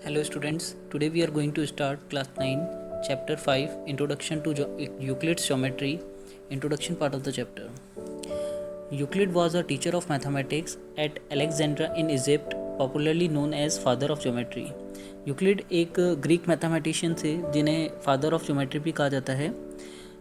Hello students, today we are going to start class 9 chapter 5 introduction to Euclid's geometry, introduction part of the chapter. Euclid was a teacher of mathematics at Alexandria in Egypt, popularly known as father of geometry. Euclid एक Greek mathematician थे जिन्हें father of geometry भी कहा जाता है.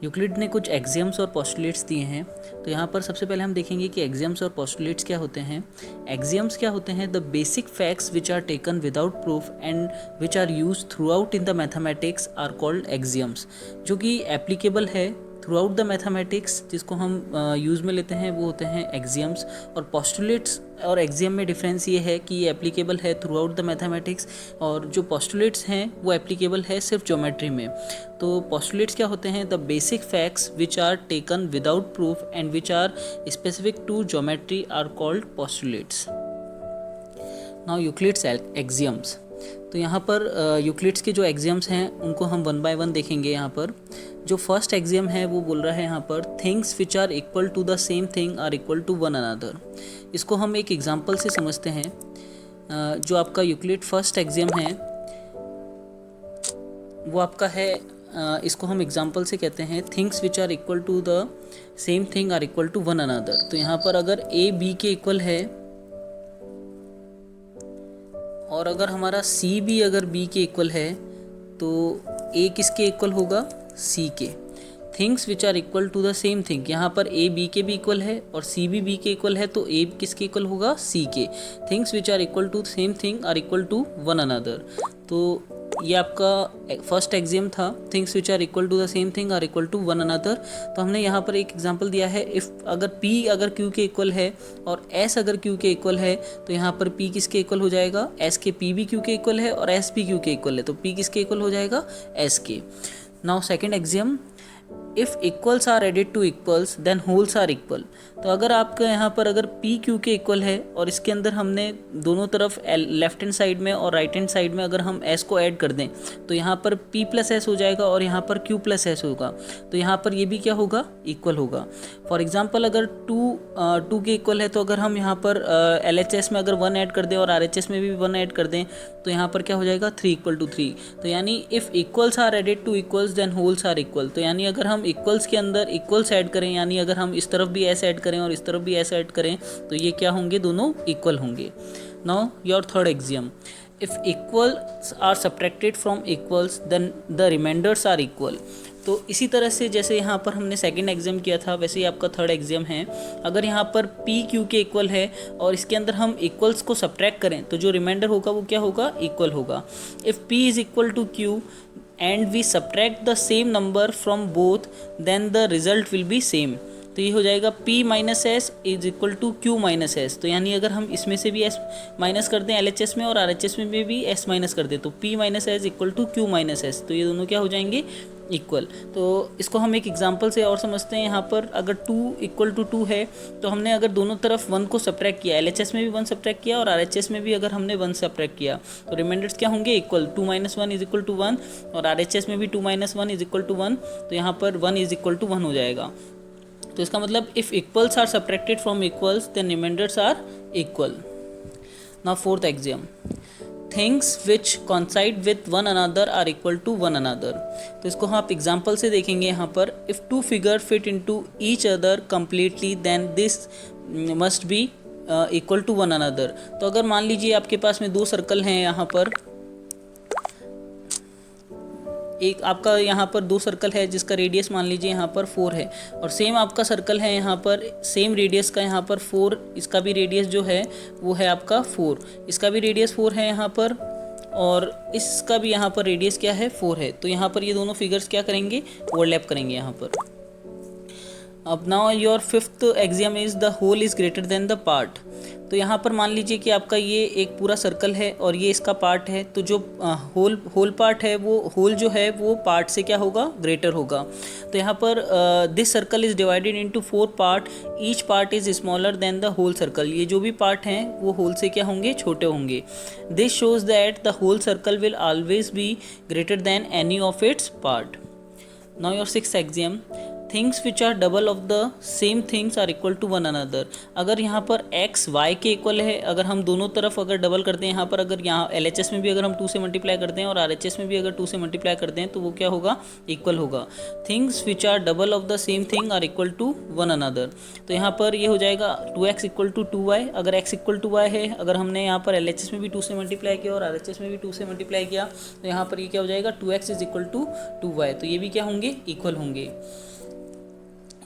Euclid ने कुछ axioms और पोस्टुलेट्स दिए हैं. तो यहाँ पर सबसे पहले हम देखेंगे कि एक्सियम्स और पोस्टुलेट्स क्या होते हैं. एक्सियम्स क्या होते हैं? The basic facts which are taken without proof and which are use throughout in the mathematics are called axioms. जो कि एप्लीकेबल है थ्रू आउट द मैथमेटिक्स, जिसको हम यूज़ में लेते हैं, वो होते हैं एक्सियम्स. और पोस्टुलेट्स और एक्सियम में डिफरेंस ये है कि ये एप्लीकेबल है थ्रू आउट द मैथमेटिक्स, और जो पोस्टुलेट्स हैं वो एप्लीकेबल है सिर्फ ज्योमेट्री में. तो पोस्टुलेट्स क्या होते हैं? The basic facts which are taken without proof and which are specific to geometry are called postulates. Now Euclid's axioms. तो यहाँ पर यूक्लिड्स के जो एक्सियम्स हैं उनको हम वन बाय वन देखेंगे. यहाँ पर जो फर्स्ट एक्सियम है वो बोल रहा है यहाँ पर things which are equal to the same thing are equal to one another. इसको हम एक एग्जांपल से समझते हैं. जो आपका यूक्लिड फर्स्ट एक्सियम है वो आपका है, इसको हम एग्जांपल से कहते हैं things which are equal to the same thing are equal to one another. तो यहाँ पर अगर ए बी के इक्वल है और अगर हमारा सी भी अगर बी के इक्वल है तो ए किसके इक्वल होगा? सी के. Things which are equal to the same thing, यहाँ पर ए बी के भी इक्वल है और सी भी बी के इक्वल है, तो ए किसके इक्वल होगा? सी के. Things which are equal to same thing are equal to one another. तो ये आपका फर्स्ट एक्सियम था, things which are equal to the same thing are equal to one another. तो हमने यहाँ पर एक एग्जांपल दिया है. इफ़ अगर P अगर Q के इक्वल है और S अगर Q के इक्वल है तो यहाँ पर P किसके इक्वल हो जाएगा? S के. P भी Q के इक्वल है और S भी Q के इक्वल है, तो P किसके इक्वल हो जाएगा? S के. Now second axiom, if equals are added to equals then wholes are equal. तो अगर आपका यहाँ पर अगर P Q के इक्वल है और इसके अंदर हमने दोनों तरफ लेफ्ट हैंड साइड में और राइट हैंड साइड में अगर हम S को ऐड कर दें तो यहाँ पर P प्लस S हो जाएगा और यहाँ पर Q प्लस S होगा. तो यहाँ पर ये भी क्या होगा? इक्वल होगा. फॉर एग्जांपल अगर 2 के इक्वल है तो अगर हम यहाँ पर LHS में अगर 1 ऐड कर दें और RHS में भी 1 ऐड कर दें तो यहाँ पर क्या हो जाएगा? 3 इक्वल टू 3. तो यानी if equals are added to equals then wholes are equal. तो यानी अगर हम इक्वल्स के अंदर इक्वल्स ऐड करें, यानी अगर हम इस तरफ भी S ऐड करें और इस तरफ भी S ऐड करें तो ये क्या होंगे? दोनों इक्वल होंगे. Now your third axiom, if equals are subtracted from equals then the remainders are equal. तो इसी तरह से जैसे यहाँ पर हमने सेकंड एक्सियम किया था वैसे ही आपका थर्ड एक्सियम है. अगर यहाँ पर P Q के इक्वल है और इसके अंदर हम इक्वल्स को सब्ट्रैक्ट करें तो जो रिमाइंडर होगा वो क्या होगा? इक्वल होगा. If P is equal to Q and we subtract the same number from both then the result will be same. तो ये हो जाएगा P minus S is equal to Q minus S. तो यानी अगर हम इसमें से भी S माइनस कर दें LHS में और RHS में भी S माइनस कर दें तो P minus S equal to Q minus S, तो ये दोनों क्या हो जाएंगे? इक्वल. तो इसको हम एक एग्जांपल से और समझते हैं. यहाँ पर अगर 2 इक्वल टू 2 है तो हमने अगर दोनों तरफ 1 को सब्ट्रैक्ट किया, LHS में भी 1 सब्ट्रैक्ट किया और RHS में भी अगर हमने 1 सब्ट्रैक्ट किया तो रिमाइंडर्स क्या होंगे? Equal. 2 minus 1 is equal to 1 और RHS में भी 2 माइनस 1 इज इक्वल टू 1, तो यहाँ पर 1 इज इक्वल टू 1 हो जाएगा. तो इसका मतलब if equals are subtracted from equals then remainders are equal. Now fourth axiom, things which coincide with one another are equal to one another. तो इसको हम आप एग्जाम्पल से देखेंगे. यहाँ पर if 2 figure fit into each other completely then this must be equal to one another. तो अगर मान लीजिए आपके पास में 2 सर्कल हैं, यहाँ पर एक आपका यहाँ पर 2 सर्कल है जिसका रेडियस मान लीजिए यहाँ पर 4 है और सेम आपका सर्कल है यहाँ पर सेम रेडियस का, यहाँ पर 4, इसका भी रेडियस जो है वो है आपका 4, इसका भी रेडियस 4 है यहाँ पर और इसका भी यहाँ पर रेडियस क्या है? 4 है. तो यहाँ पर ये दोनों फिगर्स क्या करेंगे? ओवरलैप करेंगे यहाँ पर. अब now your fifth axiom is the whole is greater than the part. तो यहाँ पर मान लीजिए कि आपका ये एक पूरा सर्कल है और ये इसका पार्ट है, तो जो होल पार्ट है वो होल जो है वो पार्ट से क्या होगा? ग्रेटर होगा. तो यहाँ पर this circle is divided into 4 part, each part is smaller than the whole circle. ये जो भी पार्ट हैं वो होल से क्या होंगे? छोटे होंगे. This shows that the whole circle will always be greater than any of its part. Now your sixth axiom, things which are double of the same things are equal to one another. अगर यहाँ पर x y के equal है, अगर हम दोनों तरफ अगर डबल करते हैं, यहाँ पर अगर यहाँ LHS में भी अगर हम 2 से मल्टीप्लाई करते हैं और RHS में भी अगर 2 से मल्टीप्लाई करते हैं तो वो क्या होगा, इक्वल होगा। Things which are double of the same thing are equal to one another. तो यहाँ पर ये हो जाएगा 2x इक्वल टू 2y। अगर x इक्वल टू y है, अगर हमने यहाँ पर LHS में भी 2 से मल्टीप्लाई किया और RHS में भी 2 से मल्टीप्लाई किया तो यहाँ पर ये क्या हो जाएगा, 2x is equal to 2y। तो ये भी क्या होंगे, इक्वल होंगे।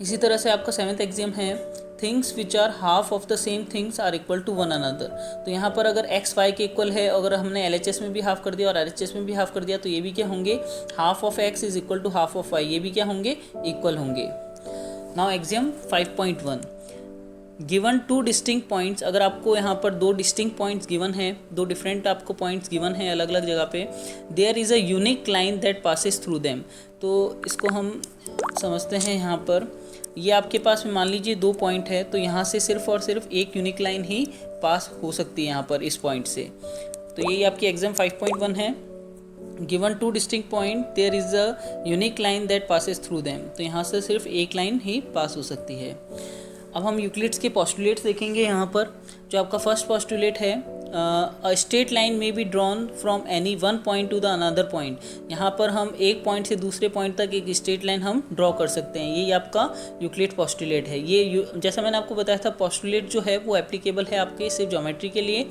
इसी तरह से आपका 7th एग्जाम है, things which are half of the same things are equal to one another. तो यहाँ पर अगर x y के इक्वल है, अगर हमने LHS में भी हाफ कर दिया और RHS में भी हाफ कर दिया तो ये भी क्या होंगे, half of x is equal to half of y, ये भी क्या होंगे, इक्वल होंगे। Now exam 5.1, given 2 distinct points. अगर आपको यहाँ पर 2 डिस्टिंक्ट पॉइंट्स गिवन है, 2 डिफरेंट आपको पॉइंट्स गिवन है अलग अलग जगह पे, there is a unique line that passes through them. तो इसको हम समझते हैं। यहाँ पर ये आपके पास में मान लीजिए 2 पॉइंट है, तो यहाँ से सिर्फ और सिर्फ एक यूनिक लाइन ही पास हो सकती है यहाँ पर इस पॉइंट से। तो यही आपकी एग्जाम 5.1 है, given 2 distinct point there is a unique line that passes through them. तो यहाँ से सिर्फ एक लाइन ही पास हो सकती है। अब हम यूक्लिड्स के पोस्टुलेट्स देखेंगे। यहाँ पर जो आपका फर्स्ट पोस्टुलेट है, अ स्ट्रेट लाइन में be drawn from any one point two the another point. यहाँ पर हम एक पॉइंट से दूसरे पॉइंट तक एक स्ट्रेट लाइन हम ड्रॉ कर सकते हैं। ये आपका यूक्लिड पोस्टुलेट है। ये जैसा मैंने आपको बताया था, पोस्टुलेट जो है वो एप्लीकेबल है आपके सिर्फ ज्योमेट्री के लिए।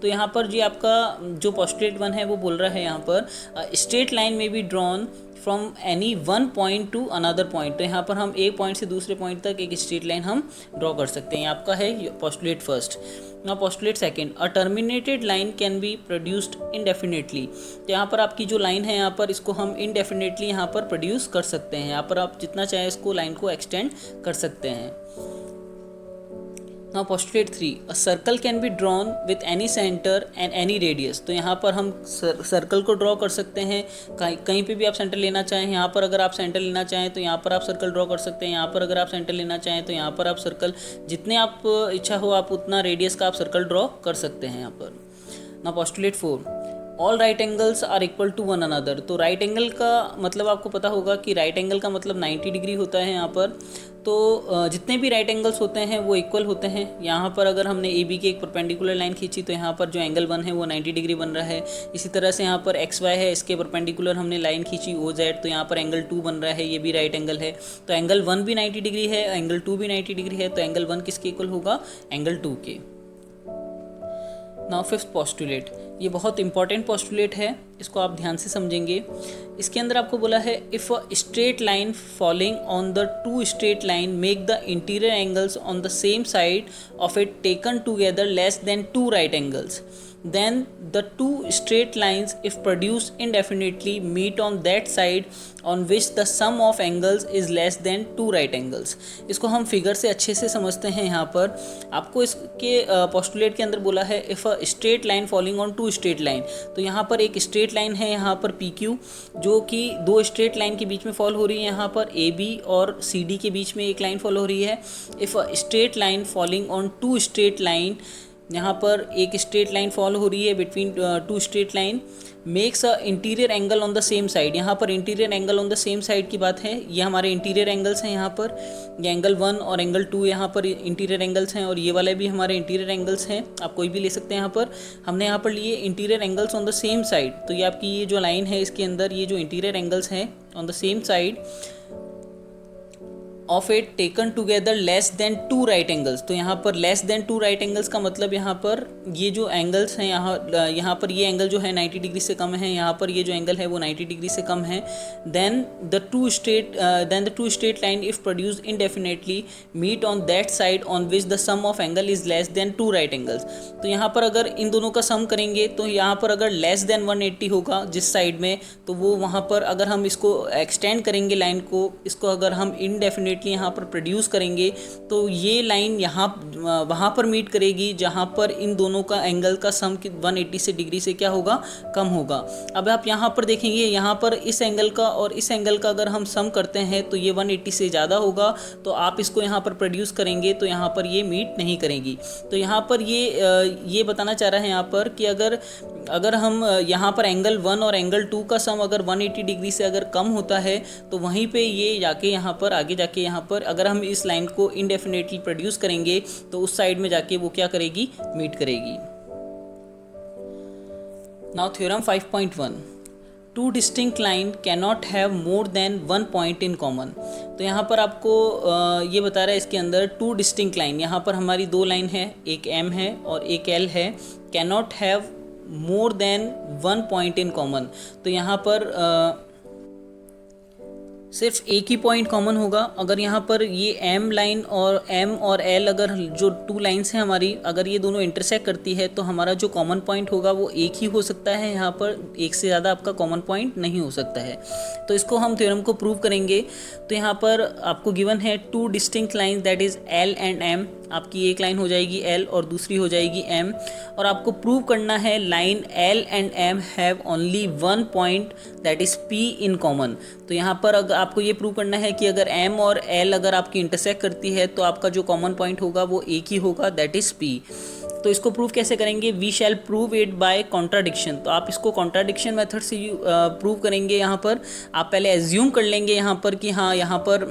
तो यहाँ पर ये आपका जो पोस्टुलेट 1 है वो बोल रहा है यहाँ पर स्ट्रेट लाइन में be drawn from any one point two another point. तो यहाँ पर हम एक पॉइंट से दूसरे पॉइंट तक एक स्ट्रेट लाइन हम ड्रॉ कर सकते हैं। आपका है postulate first. Now postulate second, a terminated line can be produced indefinitely. तो यहाँ पर आपकी जो लाइन है यहाँ पर इसको हम इनडेफिनेटली यहाँ पर प्रोड्यूस कर सकते हैं। यहाँ पर आप जितना चाहे इसको लाइन को एक्सटेंड कर सकते हैं। Now postulate 3, a circle can be drawn with any centre and any radius. तो यहाँ पर हम सर्कल को ड्रॉ कर सकते हैं, कहीं पे भी आप सेंटर लेना चाहें। यहाँ पर अगर आप सेंटर लेना चाहें तो यहाँ पर आप सर्कल ड्रॉ कर सकते हैं। यहाँ पर अगर आप सेंटर लेना चाहें तो यहाँ पर आप सर्कल, जितने आप इच्छा हो आप उतना रेडियस का आप सर्कल ड्रॉ कर सकते हैं यहाँ पर। Now postulate 4, all right angles are equal to one another. तो राइट एंगल का मतलब आपको पता होगा कि राइट एंगल का मतलब 90 डिग्री होता है यहाँ पर। तो जितने भी राइट एंगल्स होते हैं वो इक्वल होते हैं। यहाँ पर अगर हमने ए बी की एक परपेंडिकुलर लाइन खींची तो यहाँ पर जो एंगल 1 है वो 90 डिग्री बन रहा है। इसी तरह से यहाँ पर एक्स वाई है, इसके परपेंडिकुलर हमने लाइन खींची ओ जेड, तो यहाँ पर एंगल 2 बन रहा है, ये भी राइट एंगल है। तो एंगल 1 भी 90 डिग्री है, एंगल 2 भी 90 डिग्री है। तो एंगल 1 किसके इक्वल होगा, एंगल 2 के। नाउ फिफ्थ पोस्टुलेट, ये बहुत इंपॉर्टेंट पोस्टुलेट है, इसको आप ध्यान से समझेंगे। इसके अंदर आपको बोला है if a straight line following on the two straight line make the interior angles on the same side of it taken together less than 2 right angles, then the two straight lines if produced indefinitely meet on that side on which the sum of angles is less than 2 right angles। इसको हम figure से अच्छे से समझते हैं। यहाँ पर आपको इसके पोस्टुलेट के अंदर बोला है if a straight line following on 2 straight line. तो यहाँ पर एक स्ट्रेट लाइन है यहाँ पर PQ, जो कि 2 स्ट्रेट लाइन के बीच में फॉलो हो रही है। यहाँ पर AB और CD के बीच में एक लाइन फॉलो हो रही है। If a straight line following on 2 straight line, यहाँ पर एक स्ट्रेट लाइन फॉलो हो रही है between 2 straight line, makes a interior angle on the same side. यहाँ पर interior angle on the same side की बात है। ये हमारे इंटीरियर एंगल्स हैं यहाँ पर, ये एंगल 1 और एंगल 2 यहाँ पर इंटीरियर एंगल्स हैं, और ये वाले भी हमारे इंटीरियर एंगल्स हैं। आप कोई भी ले सकते हैं। यहाँ पर हमने यहाँ पर लिए interior angles on the same side. तो ये आपकी ये जो लाइन है इसके अंदर ये जो इंटीरियर एंगल्स हैं on the same side of it taken together less than 2 right angles. तो यहाँ पर लेस देन 2 राइट एंगल्स का मतलब यहाँ पर ये जो एंगल्स हैं यहाँ पर ये एंगल जो है 90 डिग्री से कम है, यहाँ पर ये जो एंगल है वो 90 डिग्री से कम है। Then the two straight line if produced indefinitely meet on that side on which the sum of angle is less than 2 right angles. तो यहाँ पर अगर इन दोनों का सम करेंगे तो यहाँ पर अगर लेस देन 180 होगा जिस साइड में, तो वो वहाँ पर अगर हम इसको एक्सटेंड करेंगे लाइन को, इसको अगर हम इनडेफिनेटली यहाँ पर प्रोड्यूस करेंगे तो ये लाइन यहाँ वहाँ पर मीट करेगी जहाँ पर इन दोनों का एंगल का सम 180 से डिग्री से क्या होगा, कम होगा। अब आप यहाँ पर देखेंगे, यहाँ पर इस एंगल का और इस एंगल का अगर हम सम करते हैं तो ये 180 से ज़्यादा होगा। तो आप इसको यहाँ पर प्रोड्यूस करेंगे तो यहाँ पर ये मीट नहीं करेगी। तो यहाँ पर ये बताना चाह रहा है यहाँ पर कि अगर हम यहाँ पर एंगल 1 और एंगल 2 का सम अगर 180 डिग्री से अगर कम होता है तो वहीं पे ये जाके यहाँ पर आगे जाके यहाँ पर अगर हम इस लाइन को इनडेफिनेटली प्रोड्यूस करेंगे तो उस साइड में जाके वो क्या करेगी, मीट करेगी। Now theorem 5.1, two distinct line cannot have more then one point in common. तो यहाँ पर आपको ये बता रहा है इसके अंदर टू डिस्टिंक्ट लाइन, यहाँ पर हमारी दो लाइन है, एक M है और एक L है, cannot have more then one point in common. तो यहाँ पर सिर्फ एक ही पॉइंट कॉमन होगा। अगर यहाँ पर ये M लाइन और M और L अगर जो टू लाइंस हैं हमारी, अगर ये दोनों इंटरसेक्ट करती है तो हमारा जो कॉमन पॉइंट होगा वो एक ही हो सकता है, यहाँ पर एक से ज़्यादा आपका कॉमन पॉइंट नहीं हो सकता है। तो इसको हम थ्योरम को प्रूव करेंगे। तो यहाँ पर आपको गिवन है two distinct line that is L and M। आपकी एक लाइन हो जाएगी L और दूसरी हो जाएगी M, और आपको प्रूव करना है line L and M have only one point that is P in common. तो यहाँ पर अगर आपको ये प्रूव करना है कि अगर M और L अगर आपकी इंटरसेक्ट करती है तो आपका जो कॉमन पॉइंट होगा वो एक ही होगा, दैट इज़ P। तो इसको प्रूव कैसे करेंगे, we shall prove it by contradiction. तो आप इसको कॉन्ट्राडिक्शन मेथड से प्रूव करेंगे। यहाँ पर आप पहले एज्यूम कर लेंगे यहाँ पर कि हाँ यहाँ पर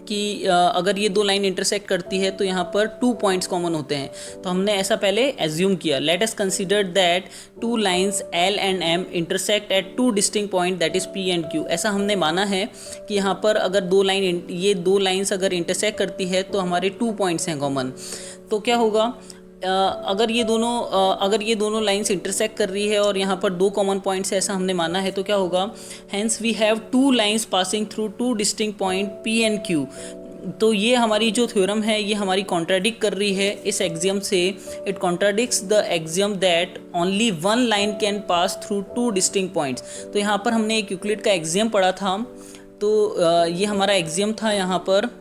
कि अगर ये दो लाइन इंटरसेक्ट करती है तो यहाँ पर 2 पॉइंट्स कॉमन होते हैं। तो हमने ऐसा पहले एज्यूम किया। Let us consider that two lines L and M intersect at to distinct point that is P and Q। ऐसा हमने माना है कि यहाँ पर अगर ये दो लाइंस अगर इंटरसेक्ट करती है तो हमारे 2 पॉइंट्स हैं कॉमन। तो क्या होगा, अगर ये दोनों लाइंस इंटरसेक्ट कर रही है और यहाँ पर 2 कॉमन पॉइंट्स है, ऐसा हमने माना है, तो क्या होगा, hence we have 2 lines passing through 2 distinct point P and Q। तो ये हमारी जो थ्योरम है ये हमारी कॉन्ट्राडिक्ट कर रही है इस एक्सियम से। It contradicts the axiom that only one line can pass through 2 distinct points. तो यहाँ पर हमने एक यूक्लिड का एक्सियम पढ़ा था, तो ये हमारा एक्सियम था यहाँ पर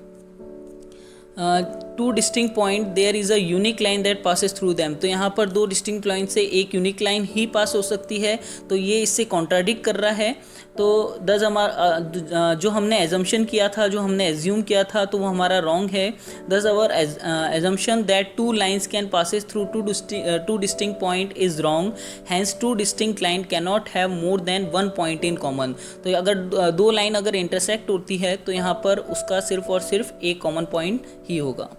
two distinct point there is a unique line that passes through them. तो यहाँ पर 2 डिस्टिंक्ट लाइन से एक यूनिक लाइन ही पास हो सकती है, तो ये इससे कॉन्ट्राडिक्ट कर रहा है। तो दस हमारा जो हमने एजम्पशन किया था, जो हमने एज्यूम किया था, तो वो हमारा रॉन्ग है। Thus our assumption that 2 lines can passes through 2 distinct point is wrong, hence 2 distinct line can not have more than 1 point in common. तो अगर 2 लाइन अगर इंटरसेक्ट होती है तो यहाँ पर उसका सिर्फ और सिर्फ एक कॉमन पॉइंट ही होगा।